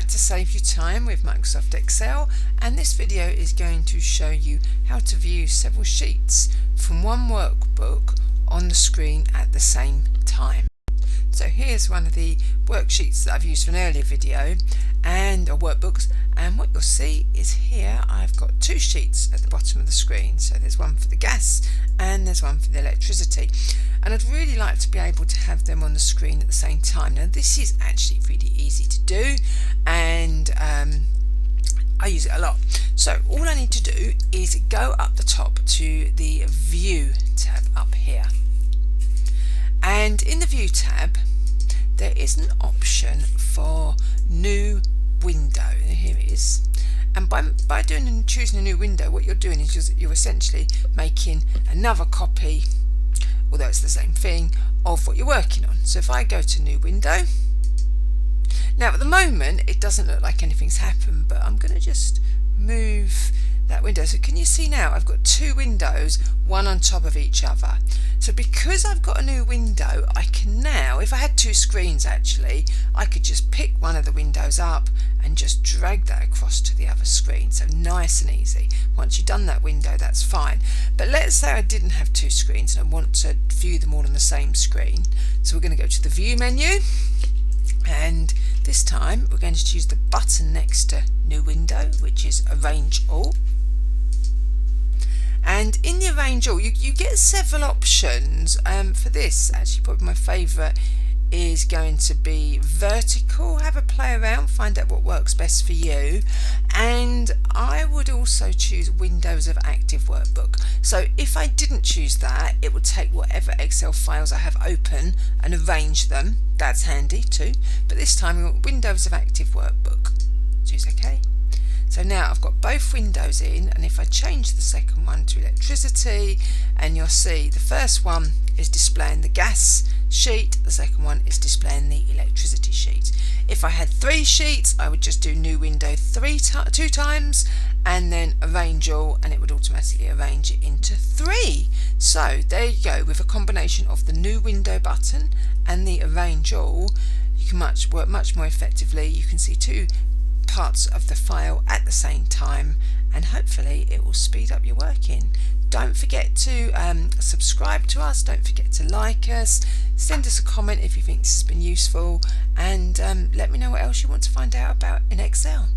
like to save you time with Microsoft Excel, and this video is going to show you how to view several sheets from one workbook on the screen at the same time. So here's one of the worksheets that I've used for an earlier video or workbooks, and what you'll see is here I've got two sheets at the bottom of the screen. So there's one for the gas and there's one for the electricity, and I'd really like to be able to have them on the screen at the same time. Now this is actually really easy to do, and I use it a lot. So all I need to do is go up the top to the View tab up here, and in the View tab there is an option for New Window. Here it is, and by choosing a new window, what you're doing is you're essentially making another copy, although it's the same thing, of what you're working on. So if I go to New Window, now at the moment it doesn't look like anything's happened, but I'm going to just move that window. So can you see now I've got two windows, one on top of each other. So because I've got a new window, I can now, if I had two screens actually, I could just pick one of the windows up and just drag that across to the other screen. So nice and easy. Once you've done that window, that's fine. But let's say I didn't have two screens and I want to view them all on the same screen. So we're going to go to the View menu, and this time we're going to choose the button next to New Window, which is Arrange All. And in the Arrange All, you get several options. For this, actually, probably my favourite is going to be vertical. Have a play around, find out what works best for you. And I would also choose Windows of Active Workbook. So if I didn't choose that, it would take whatever Excel files I have open and arrange them. That's handy too. But this time we want Windows of Active Workbook. Choose OK. So now I've got both windows in, and if I change the second one to electricity, and you'll see the first one is displaying the gas sheet, the second one is displaying the electricity sheet. If I had three sheets, I would just do New Window two times and then Arrange All, and it would automatically arrange it into three. So there you go. With a combination of the New Window button and the Arrange All, you can work much more effectively. You can see two parts of the file at the same time, and hopefully it will speed up your working. Don't forget to subscribe to us, don't forget to like us, send us a comment if you think this has been useful, and let me know what else you want to find out about in Excel.